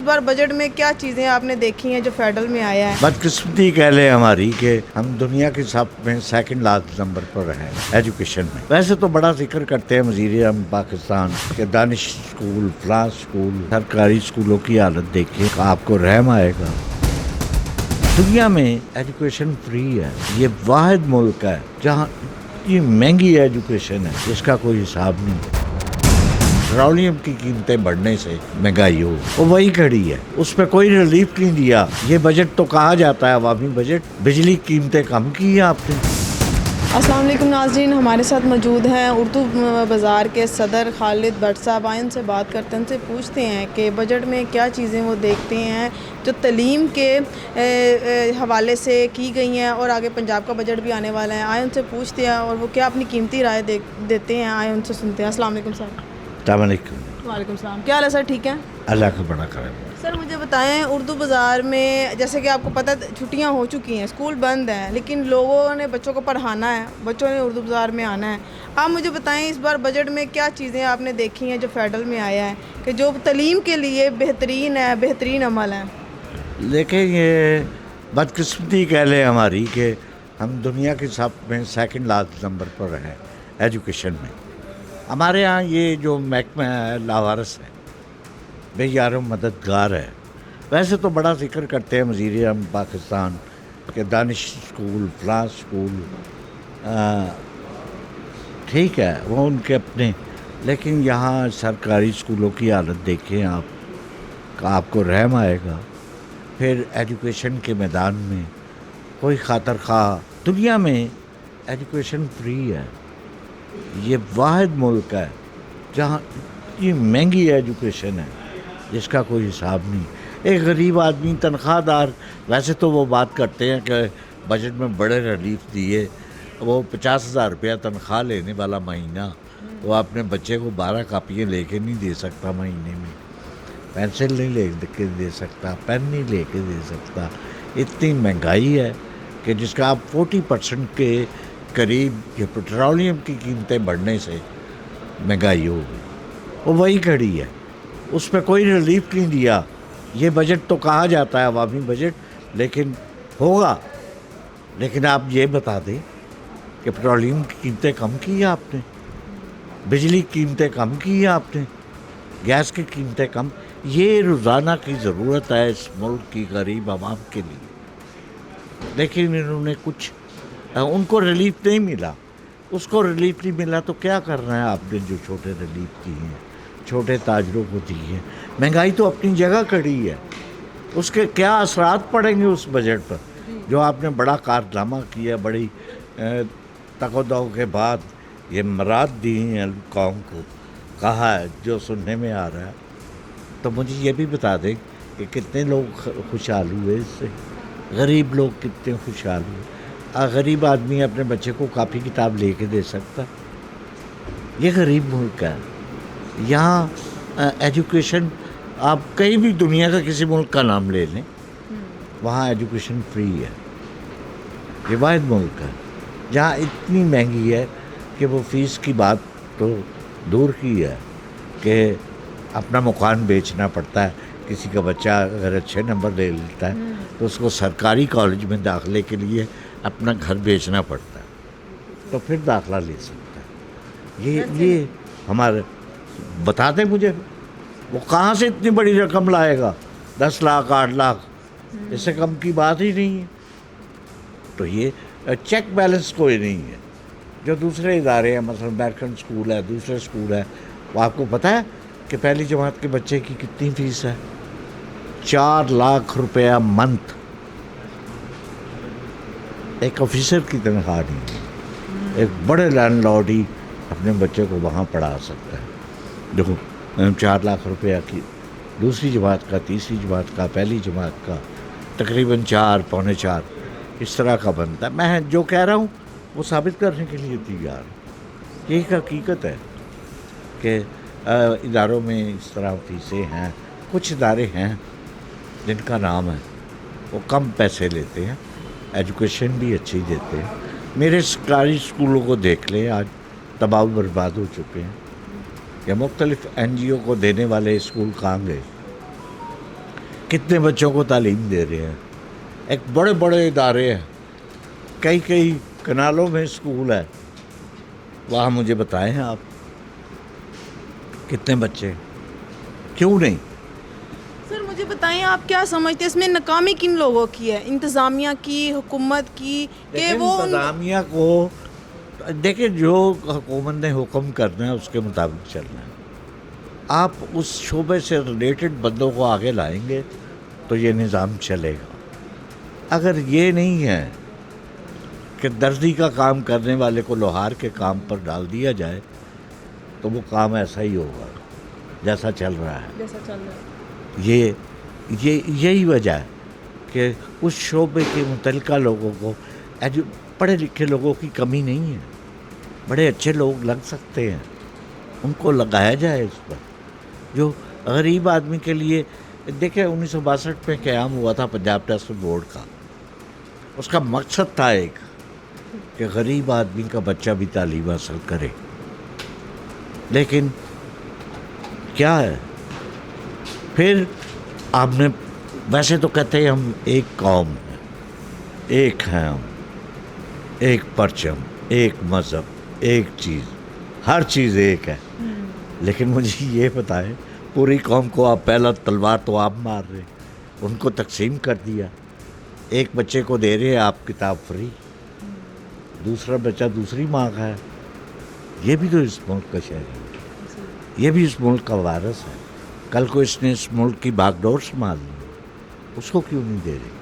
بار budget میں کیا چیزیں آپ نے دیکھی ہیں جو فیڈرل میں آیا ہے؟ بدقسمتی کہہ لیں ہماری کہ ہم دنیا کے سب میں سیکنڈ لاسٹ نمبر پر ہیں ایجوکیشن میں. ویسے تو بڑا ذکر کرتے ہیں وزیر اعظم پاکستان کہ دانش اسکول فلاں اسکول سرکاری اسکولوں کی حالت دیکھیے آپ کو رحم آئے گا. دنیا میں ایجوکیشن فری ہے. یہ واحد ملک ہے جہاں اتنی مہنگی ایجوکیشن ہے جس کا کوئی حساب نہیں. پیٹرولیم کی قیمتیں بڑھنے سے مہنگائی ہو وہ وہی کھڑی ہے, اس پہ کوئی ریلیف نہیں دیا. یہ بجٹ تو کہا جاتا ہے عوامی بجٹ, بجلی قیمتیں کم کی ہیں آپ نے. السلام علیکم ناظرین, ہمارے ساتھ موجود ہیں اردو بازار کے صدر خالد بٹ صاحب. آئیں ان سے بات کرتے ہیں, ان سے پوچھتے ہیں کہ بجٹ میں کیا چیزیں وہ دیکھتے ہیں جو تعلیم کے حوالے سے کی گئی ہیں, اور آگے پنجاب کا بجٹ بھی آنے والا ہے. آئیں ان سے پوچھتے ہیں اور وہ کیا اپنی قیمتی رائے دیتے ہیں. آئیں ان سے سنتے ہیں. السلام علیکم صاحب. السلام علیکم. وعلیکم السلام. کیا حال ہے سر, ٹھیک ہے؟ اللہ کا بڑا کرم. سر مجھے بتائیں, اردو بازار میں جیسے کہ آپ کو پتہ چھٹیاں ہو چکی ہیں, اسکول بند ہیں, لیکن لوگوں نے بچوں کو پڑھانا ہے, بچوں نے اردو بازار میں آنا ہے. آپ مجھے بتائیں اس بار بجٹ میں کیا چیزیں آپ نے دیکھی ہیں جو فیڈرل میں آیا ہے کہ جو تعلیم کے لیے بہترین ہے, بہترین عمل ہے؟ دیکھیں یہ بدقسمتی کہہ لیں ہماری کہ ہم دنیا کے سب میں سیکنڈ لاسٹ نمبر پر ہیں ایجوکیشن میں. ہمارے ہاں یہ جو محکمہ ہے لاوارث ہے, بے یار و مددگار ہے. ویسے تو بڑا ذکر کرتے ہیں وزیر اعظم پاکستان کہ دانش اسکول فلاں اسکول ٹھیک ہے وہ ان کے اپنے, لیکن یہاں سرکاری اسکولوں کی حالت دیکھیں آپ کو رحم آئے گا. پھر ایجوکیشن کے میدان میں کوئی خاطر خواہ. دنیا میں ایجوکیشن فری ہے. یہ واحد ملک ہے جہاں اتنی مہنگی ایجوکیشن ہے جس کا کوئی حساب نہیں. ایک غریب آدمی تنخواہ دار, ویسے تو وہ بات کرتے ہیں کہ بجٹ میں بڑے ریلیف دیے, وہ 50,000 روپیہ تنخواہ لینے والا مہینہ وہ اپنے بچے کو 12 کاپیاں لے کے نہیں دے سکتا مہینے میں, پینسل نہیں لے کے دے سکتا, پین نہیں لے کے دے سکتا. اتنی مہنگائی ہے کہ جس کا آپ 40% کے قریب یہ پیٹرولیم کی قیمتیں بڑھنے سے مہنگائی ہو گئی, وہ وہی کھڑی ہے. اس پہ کوئی ریلیف نہیں دیا. یہ بجٹ تو کہا جاتا ہے عوامی بجٹ, لیکن ہوگا. لیکن آپ یہ بتا دیں کہ پیٹرولیم کی قیمتیں کم کی ہیں آپ نے, بجلی کی قیمتیں کم کی ہیں آپ نے, گیس کی قیمتیں کم. یہ روزانہ کی ضرورت ہے اس ملک کی غریب عوام کے لیے, لیکن انہوں نے کچھ ان کو ریلیف نہیں ملا. اس کو ریلیف نہیں ملا تو کیا کرنا ہے آپ نے؟ جو چھوٹے ریلیف کی ہیں, چھوٹے تاجروں کو دی ہیں. مہنگائی تو اپنی جگہ کھڑی ہے, اس کے کیا اثرات پڑیں گے اس بجٹ پر جو آپ نے بڑا کارنامہ کیا, بڑی تگ و دو کے بعد یہ مراد دی ہیں قوم کو, کہا ہے جو سننے میں آ رہا ہے. تو مجھے یہ بھی بتا دیں کہ کتنے لوگ خوشحال ہوئے اس سے, غریب لوگ کتنے خوشحال ہوئے. غریب آدمی اپنے بچے کو کاپی کتاب لے کے دے سکتا؟ یہ غریب ملک ہے. یہاں ایجوکیشن آپ کہیں بھی دنیا کا کسی ملک کا نام لے لیں, وہاں ایجوکیشن فری ہے. یہ واحد ملک ہے جہاں اتنی مہنگی ہے کہ وہ فیس کی بات تو دور کی ہے کہ اپنا مکان بیچنا پڑتا ہے. کسی کا بچہ اگر اچھے نمبر لے لیتا ہے تو اس کو سرکاری کالج میں داخلے کے لیے اپنا گھر بیچنا پڑتا ہے, تو پھر داخلہ لے سکتا ہے. یہ ہمارے بتا دیں مجھے, وہ کہاں سے اتنی بڑی رقم لائے گا؟ 10 لاکھ 8 لاکھ, اس سے کم کی بات ہی نہیں ہے. تو یہ چیک بیلنس کوئی نہیں ہے. جو دوسرے ادارے ہیں, مثلا امیرکن اسکول ہے, دوسرے اسکول ہے, وہ آپ کو پتہ ہے کہ پہلی جماعت کے بچے کی کتنی فیس ہے؟ 4 لاکھ روپیہ منتھ. ایک آفیسر کی تنخواہ نہیں ہے. ایک بڑے لینڈ لارڈ ہی اپنے بچے کو وہاں پڑھا سکتا ہے. دیکھو 4 لاکھ روپیہ کی دوسری جماعت کا, تیسری جماعت کا, پہلی جماعت کا تقریباً 4 پونے 4 اس طرح کا بنتا ہے. میں جو کہہ رہا ہوں وہ ثابت کرنے کے لیے تیار ہوں. یہی حقیقت ہے کہ اداروں میں اس طرح فیسیں ہیں. کچھ ادارے ہیں جن کا نام ہے وہ کم پیسے لیتے ہیں, ایجوکیشن بھی اچھی دیتے ہیں. میرے سرکاری اسکولوں کو دیکھ لیں, آج تباہ و برباد ہو چکے ہیں. یا مختلف NGO کو دینے والے اسکول کہاں گئے؟ کتنے بچوں کو تعلیم دے رہے ہیں. ایک بڑے بڑے ادارے ہیں, کئی کئی کنالوں میں اسکول ہے, وہاں مجھے بتائیں آپ کتنے بچے, کیوں نہیں؟ سر مجھے بتائیں آپ کیا سمجھتے ہیں اس میں ناکامی کن لوگوں کی ہے, انتظامیہ کی, حکومت کی, کہ وہ انتظامیہ کو دیکھیں, جو حکومت نے حکم کرنا ہے اس کے مطابق چلنا ہے. آپ اس شعبے سے ریلیٹڈ بندوں کو آگے لائیں گے تو یہ نظام چلے گا. اگر یہ نہیں ہے کہ درزی کا کام کرنے والے کو لوہار کے کام پر ڈال دیا جائے تو وہ کام ایسا ہی ہوگا جیسا چل رہا ہے. جیسا چل رہا ہے. یہی وجہ ہے کہ اس شعبے کے متعلقہ لوگوں کو, پڑھے لکھے لوگوں کی کمی نہیں ہے, بڑے اچھے لوگ لگ سکتے ہیں, ان کو لگایا جائے اس پر. جو غریب آدمی کے لیے, دیکھیں 1962 میں قیام ہوا تھا پنجاب ٹیسٹ بورڈ کا, اس کا مقصد تھا ایک کہ غریب آدمی کا بچہ بھی تعلیم حاصل کرے. لیکن کیا ہے, پھر آپ نے, ویسے تو کہتے ہیں ہم ایک قوم ہیں, ایک ہیں ہم, ایک پرچم, ایک مذہب, ایک چیز, ہر چیز ایک ہے. لیکن مجھے یہ بتائیں, پوری قوم کو آپ پہلا تلوار تو آپ مار رہے, ان کو تقسیم کر دیا. ایک بچے کو دے رہے ہیں آپ کتاب فری, دوسرا بچہ دوسری ماں کا ہے. یہ بھی تو اس ملک کا شہری ہے, یہ بھی اس ملک کا وارث ہے. کل کو اس نے اس ملک کی باغ ڈور سنبھال لی, اس کو کیوں نہیں دے رہے؟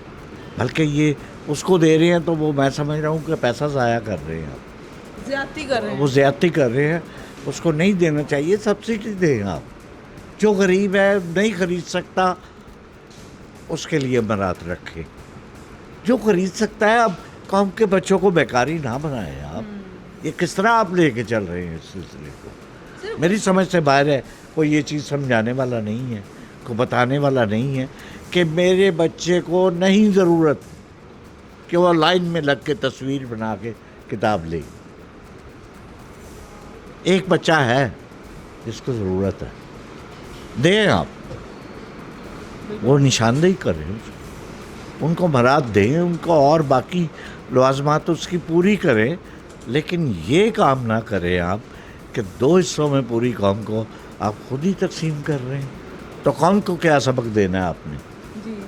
بلکہ یہ اس کو دے رہے ہیں تو وہ, میں سمجھ رہا ہوں کہ پیسہ ضائع کر رہے ہیں آپ, زیادتی کر رہے ہیں. وہ زیادتی کر رہے ہیں. اس کو نہیں دینا چاہیے, سبسڈی دیں آپ. جو غریب ہے نہیں خرید سکتا اس کے لیے برات رکھے, جو خرید سکتا ہے. اب قوم کے بچوں کو بیکاری نہ بنائیں آپ. یہ کس طرح آپ لے کے چل رہے ہیں اس سلسلے کو؟ میری سمجھ سے باہر ہے. کوئی یہ چیز سمجھانے والا نہیں ہے, کوئی بتانے والا نہیں ہے کہ میرے بچے کو نہیں ضرورت کہ وہ لائن میں لگ کے تصویر بنا کے کتاب لے. ایک بچہ ہے جس کو ضرورت ہے, دیں آپ, وہ نشاندہی کریں, ان کو مراد دیں, ان کو اور باقی لوازمات اس کی پوری کریں. لیکن یہ کام نہ کریں آپ کہ 2 حصوں میں پوری قوم کو آپ خود ہی تقسیم کر رہے ہیں. تو قوم کو کیا سبق دینا ہے آپ نے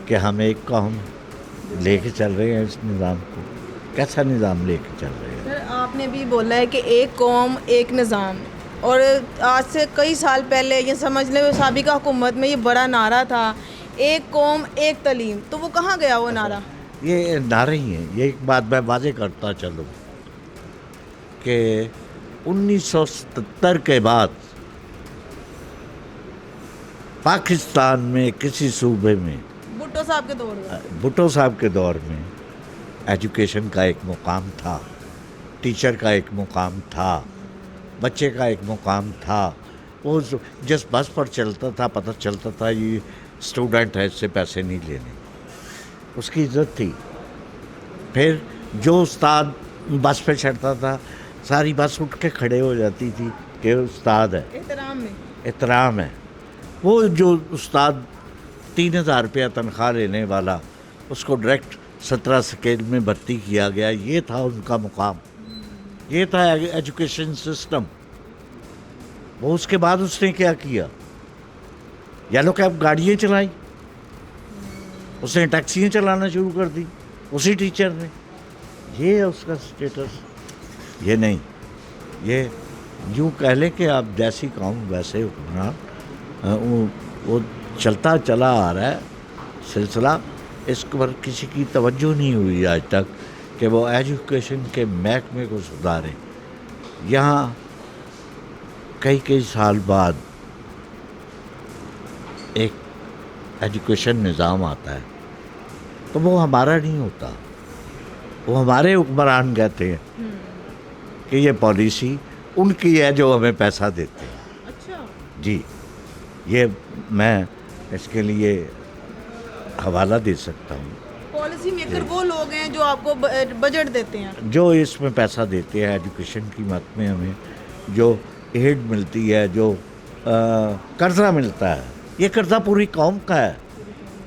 کہ ہم ایک قوم لے کے چل رہے ہیں اس نظام کو؟ کیسا نظام لے کے چل رہے ہیں؟ سر آپ نے بھی بولا ہے کہ ایک قوم ایک نظام, اور آج سے کئی سال پہلے یہ سمجھ لیں سابقہ حکومت میں یہ بڑا نعرہ تھا, ایک قوم ایک تعلیم. تو وہ کہاں گیا وہ نعرہ؟ یہ نعرے ہی ہیں. یہ ایک بات میں واضح کرتا چلوں کہ 1977 کے بعد پاکستان میں کسی صوبے میں, بھٹو صاحب کے دور میں, بھٹو صاحب کے دور میں ایجوکیشن کا ایک مقام تھا, ٹیچر کا ایک مقام تھا, بچے کا ایک مقام تھا. وہ جس بس پر چلتا تھا پتہ چلتا تھا یہ اسٹوڈنٹ ہے, اس سے پیسے نہیں لینے, اس کی عزت تھی. پھر جو استاد بس پہ چڑھتا تھا ساری بس اٹھ کے کھڑے ہو جاتی تھی کہ استاد ہے, احترام ہے. وہ جو استاد 3000 روپیہ تنخواہ لینے والا, اس کو ڈائریکٹ 17 سکیل میں بھرتی کیا گیا. یہ تھا ان کا مقام, یہ تھا ایجوکیشن سسٹم. وہ اس کے بعد اس نے کیا کیا؟ یلو کیب گاڑیاں چلائیں, اس نے ٹیکسیاں چلانا شروع کر دی اسی ٹیچر نے. یہ ہے اس کا سٹیٹس. یہ نہیں, یہ یوں کہہ لیں کہ آپ جیسی قوم ویسے حکمران. وہ چلتا چلا آ رہا ہے سلسلہ. اس پر کسی کی توجہ نہیں ہوئی آج تک کہ وہ ایجوکیشن کے محکمے کو سدھارے. یہاں کئی سال بعد ایک ایجوکیشن نظام آتا ہے تو وہ ہمارا نہیں ہوتا, وہ ہمارے حکمران کہتے ہیں کہ یہ پالیسی ان کی ہے جو ہمیں پیسہ دیتے ہیں. اچھا جی, یہ میں اس کے لیے حوالہ دے سکتا ہوں. پالیسی میکر وہ لوگ ہیں جو آپ کو بجٹ دیتے ہیں, جو اس میں پیسہ دیتے ہیں ایجوکیشن کی مت میں, ہمیں جو ایڈ ملتی ہے, جو قرضہ ملتا ہے, یہ قرضہ پوری قوم کا ہے.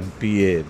MPA,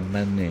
MNA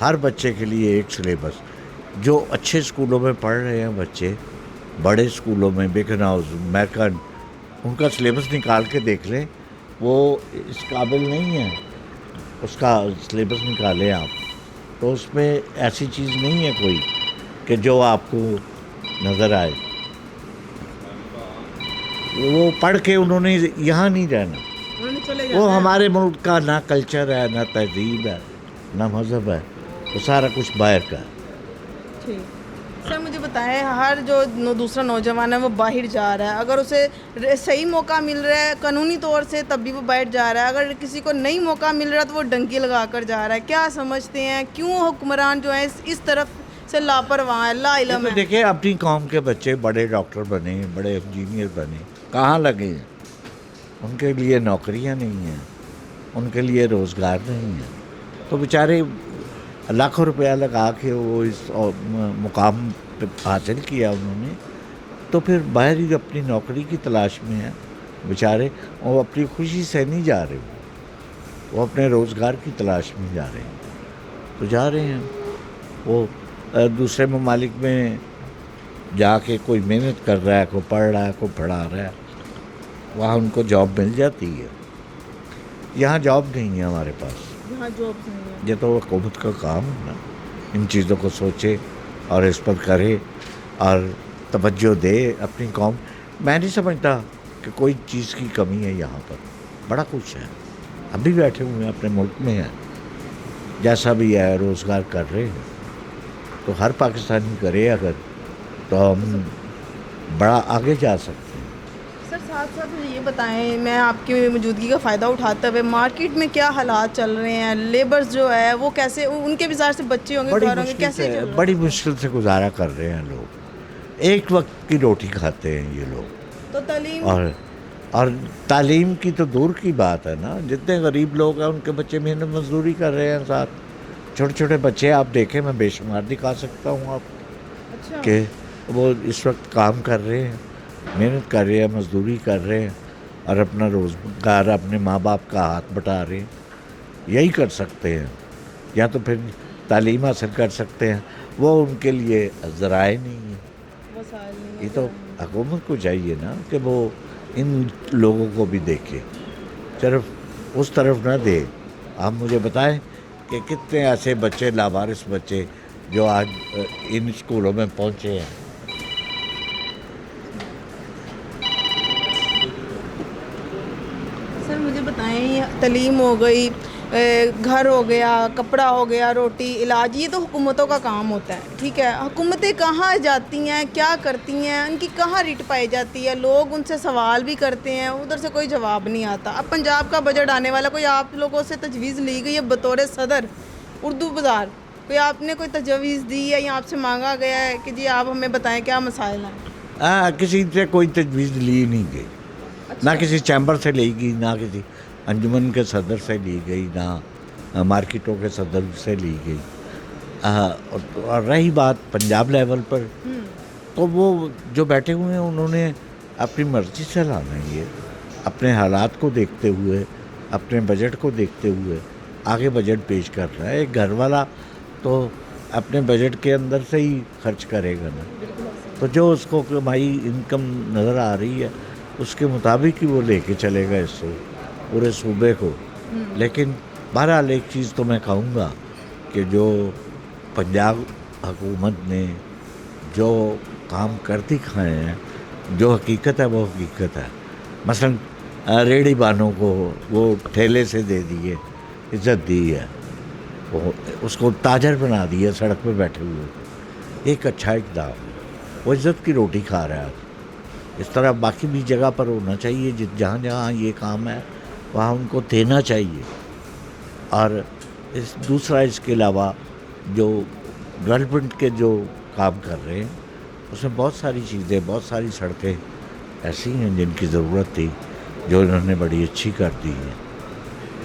ہر بچے کے لیے ایک سلیبس. جو اچھے اسکولوں میں پڑھ رہے ہیں بچے، بڑے اسکولوں میں، بیکن ہاؤس، میکن، ان کا سلیبس نکال کے دیکھ لیں. وہ اس قابل نہیں ہے، اس کا سلیبس نکالیں آپ، تو اس میں ایسی چیز نہیں ہے کوئی کہ جو آپ کو نظر آئے. وہ پڑھ کے انہوں نے یہاں نہیں رہنا. وہ ہمارے ملک کا نہ کلچر ہے، نہ تہذیب ہے، نہ مذہب ہے، وہ سارا کچھ باہر کا ہے. سر مجھے بتائیں، ہر جو دوسرا نوجوان ہے وہ باہر جا رہا ہے، اگر اسے صحیح موقع مل رہا ہے قانونی طور سے تب بھی وہ باہر جا رہا ہے، اگر کسی کو نہیں موقع مل رہا تو وہ ڈنکی لگا کر جا رہا ہے. کیا سمجھتے ہیں کیوں حکمران جو ہیں اس طرف سے لاپرواہ ہے؟ لا علم ہے. دیکھیں اپنی قوم کے بچے بڑے ڈاکٹر بنے، بڑے انجینئر بنے، کہاں لگے ہیں؟ ان کے لیے نوکریاں نہیں ہیں، ان کے لیے روزگار نہیں ہے، تو بیچارے لاکھوں روپیہ لگا کے وہ اس مقام پہ حاصل کیا انہوں نے، تو پھر باہر ہی اپنی نوکری کی تلاش میں ہیں بیچارے. وہ اپنی خوشی سے نہیں جا رہے، وہ اپنے روزگار کی تلاش میں جا رہے ہیں، تو جا رہے ہیں. وہ دوسرے ممالک میں جا کے کوئی محنت کر رہا ہے، کوئی پڑھ رہا ہے، کوئی پڑھا رہا ہے، وہاں ان کو جاب مل جاتی ہے. یہاں جاب نہیں ہے ہمارے پاس. یہاں جابس نہیں ہے. یہ تو حکومت کا کام ہے نا، ان چیزوں کو سوچے اور اس پر کرے اور توجہ دے اپنی قوم. میں نہیں سمجھتا کہ کوئی چیز کی کمی ہے یہاں پر، بڑا کچھ ہے. ہم بھی بیٹھے ہوئے ہیں اپنے ملک میں ہیں، جیسا بھی ہے روزگار کر رہے ہیں، تو ہر پاکستانی کرے اگر، تو ہم بڑا آگے جا سکتے ہیں. سر ساتھ ساتھ مجھے یہ بتائیں، میں آپ کی موجودگی کا فائدہ اٹھاتے ہوئے مارکیٹ میں کیا حالات چل رہے ہیں؟ لیبرز جو ہے وہ کیسے، ان کے بھی ظاہر سے بچے ہوں گے، گھر ہوں گے، کیسے چل رہا ہے؟ بڑی مشکل سے گزارا کر رہے ہیں لوگ. ایک وقت کی روٹی کھاتے ہیں یہ لوگ. تو تعلیم اور تعلیم کی تو دور کی بات ہے نا. جتنے غریب لوگ ہیں ان کے بچے محنت مزدوری کر رہے ہیں ساتھ. چھوٹے چھوٹے بچے آپ دیکھیں، میں بے شمار دکھا سکتا ہوں آپ کہ وہ اس وقت کام کر رہے ہیں، محنت کر رہے ہیں، مزدوری کر رہے ہیں، اور اپنا روزگار اپنے ماں باپ کا ہاتھ بٹا رہے ہیں. یہی کر سکتے ہیں، یا تو پھر تعلیم حاصل کر سکتے ہیں. وہ ان کے لیے ذرائع نہیں ہیں. یہ تو حکومت کو چاہیے نا کہ وہ ان لوگوں کو بھی دیکھے، صرف اس طرف نہ دے. آپ مجھے بتائیں کہ کتنے ایسے بچے، لاوارث بچے، جو آج ان اسکولوں میں پہنچے ہیں. سر مجھے بتائیں، تعلیم ہو گئی، گھر ہو گیا، کپڑا ہو گیا، روٹی، علاج، یہ تو حکومتوں کا کام ہوتا ہے، ٹھیک ہے. حکومتیں کہاں جاتی ہیں، کیا کرتی ہیں، ان کی کہاں ریٹ پائی جاتی ہے؟ لوگ ان سے سوال بھی کرتے ہیں، ادھر سے کوئی جواب نہیں آتا. اب پنجاب کا بجٹ آنے والا، کوئی آپ لوگوں سے تجویز لی گئی ہے بطور صدر اردو بازار؟ کوئی آپ نے کوئی تجویز دی ہے یا آپ سے مانگا گیا ہے کہ جی آپ ہمیں بتائیں کیا مسائل ہیں؟ کسی سے کوئی تجویز لی نہیں گئی، نہ کسی چیمبر سے لی گئی، نہ کسی انجمن کے صدر سے لی گئی، نہ مارکیٹوں کے صدر سے لی گئی. اور رہی بات پنجاب لیول پر، تو وہ جو بیٹھے ہوئے ہیں انہوں نے اپنی مرضی سے لانا ہے. یہ اپنے حالات کو دیکھتے ہوئے، اپنے بجٹ کو دیکھتے ہوئے آگے بجٹ پیش کر رہا ہے. ایک گھر والا تو اپنے بجٹ کے اندر سے ہی خرچ کرے گا نا، تو جو اس کو کمائی انکم نظر آ رہی ہے اس کے مطابق ہی وہ لے کے چلے گا اس سے پورے صوبے کو. لیکن بہرحال ایک چیز تو میں کہوں گا کہ جو پنجاب حکومت نے جو کام کر دکھائے ہیں، جو حقیقت ہے وہ حقیقت ہے. مثلا ریڑھی بانوں کو وہ ٹھیلے سے دے دیے، عزت دی ہے، وہ اس کو تاجر بنا دیا سڑک پہ بیٹھے ہوئے. ایک اچھا اقدام ہے، وہ عزت کی روٹی کھا رہا ہے. اس طرح باقی بھی جگہ پر ہونا چاہیے، جہاں جہاں یہ کام ہے وہاں ان کو دینا چاہیے. اور دوسرا اس کے علاوہ جو ڈیولپمنٹ کے جو کام کر رہے ہیں اس میں بہت ساری چیزیں، بہت ساری سڑکیں ایسی ہیں جن کی ضرورت تھی، جو انہوں نے بڑی اچھی کر دی ہیں.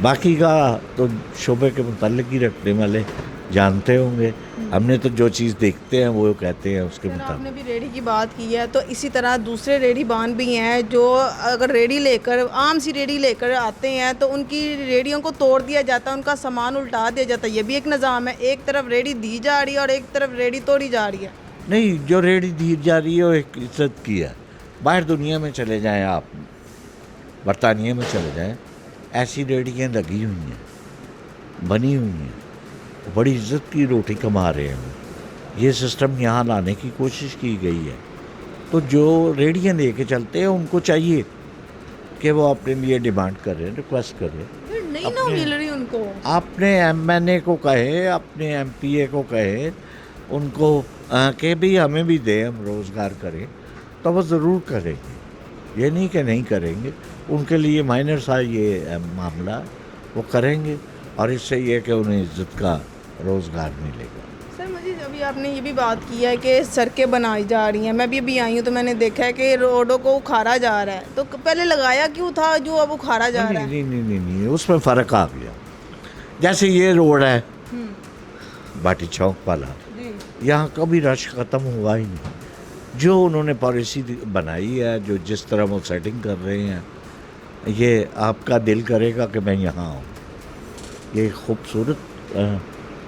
باقی کا تو شعبے کے متعلق ہی رکھنے والے جانتے ہوں گے. ہم نے تو جو چیز دیکھتے ہیں وہ کہتے ہیں اس کے سر، آپ مطابق. نے بھی ریڑھی کی بات کی ہے، تو اسی طرح دوسرے ریڑھی بان بھی ہیں جو اگر ریڑھی لے کر عام سی ریڑھی لے کر آتے ہیں تو ان کی ریڑھیوں کو توڑ دیا جاتا ہے، ان کا سامان الٹا دیا جاتا ہے. یہ بھی ایک نظام ہے، ایک طرف ریڑھی دی جا رہی ہے اور ایک طرف ریڑھی توڑی جا رہی ہے. نہیں، جو ریڑھی دی جا رہی ہے وہ ایک عزت کی ہے. باہر دنیا میں چلے جائیں آپ، برطانیہ میں چلے جائیں، ایسی ریڑھیاں لگی ہوئی ہیں، بنی ہوئی ہیں، بڑی عزت کی روٹی کما رہے ہیں. یہ سسٹم یہاں لانے کی کوشش کی گئی ہے. تو جو ریڑھیاں لے کے چلتے ہیں ان کو چاہیے کہ وہ اپنے لیے ڈیمانڈ کریں، ریکویسٹ کریں. پھر نہیں نہ مل رہی ان کو. اپنے ایم این اے کو کہے، اپنے ایم پی اے کو کہے ان کو کہ بھی ہمیں بھی دیں، ہم روزگار کریں، تو وہ ضرور کریں گے. یہ نہیں کہ نہیں کریں گے. ان کے لیے مائنر سا یہ معاملہ وہ کریں گے، اور اس سے یہ کہ انہیں عزت کا روزگار ملے گا. سر مجھے ابھی آپ نے یہ بھی بات کی ہے کہ سڑکیں بنائی جا رہی ہیں، میں بھی ابھی آئی ہوں تو میں نے دیکھا ہے کہ روڈوں کو اکھاڑا جا رہا ہے، تو پہلے لگایا کیوں تھا جو اب اکھاڑا جا رہا ہے؟ نہیں، اس میں فرق آ گیا. جیسے یہ روڈ ہے باٹی چوک والا، جی یہاں کبھی رش ختم ہوا ہی نہیں. جو انہوں نے پالیسی بنائی ہے، جو جس طرح وہ سیٹنگ کر رہے ہیں، یہ آپ کا دل کرے گا کہ میں یہاں آؤں. یہ خوبصورت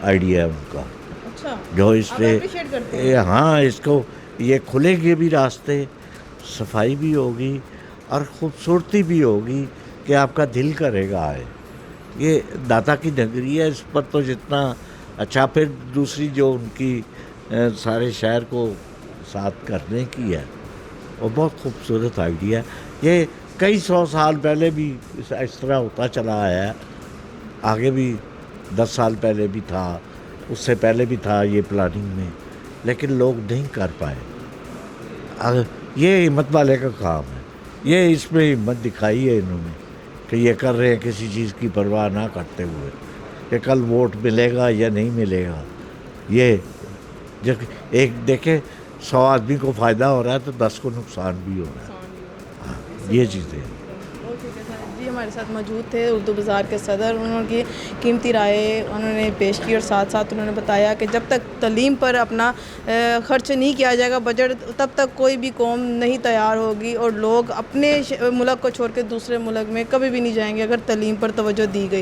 آئیڈیا ہے ان کا، اچھا، جو اس آپ پہ appreciate کرتے ہیں؟ ہاں، اس کو یہ کھلیں گے بھی راستے، صفائی بھی ہوگی اور خوبصورتی بھی ہوگی کہ آپ کا دل کرے گا آئے. یہ داتا کی نگری ہے، اس پر تو جتنا اچھا. پھر دوسری جو ان کی سارے شہر کو ساتھ کرنے کی ہے، وہ بہت خوبصورت آئیڈیا ہے. یہ کئی 100 سال پہلے بھی اس طرح ہوتا چلا آیا ہے. آگے بھی 10 سال پہلے بھی تھا، اس سے پہلے بھی تھا یہ پلاننگ میں، لیکن لوگ نہیں کر پائے. یہ ہمت والے کا کام ہے. یہ اس میں ہمت دکھائی ہے انہوں نے کہ یہ کر رہے ہیں کسی چیز کی پرواہ نہ کرتے ہوئے کہ کل ووٹ ملے گا یا نہیں ملے گا. یہ جب ایک دیکھیں 100 آدمی کو فائدہ ہو رہا ہے تو 10 کو نقصان بھی ہو رہا ہے. ہاں، یہ چیزیں. جی ہمارے ساتھ موجود تھے اردو بازار کے صدر. انہوں کی قیمتی رائے انہوں نے پیش کی، اور ساتھ ساتھ انہوں نے بتایا کہ جب تک تعلیم پر اپنا خرچ نہیں کیا جائے گا بجٹ، تب تک کوئی بھی قوم نہیں تیار ہوگی، اور لوگ اپنے ملک کو چھوڑ کے دوسرے ملک میں کبھی بھی نہیں جائیں گے اگر تعلیم پر توجہ دی گئی.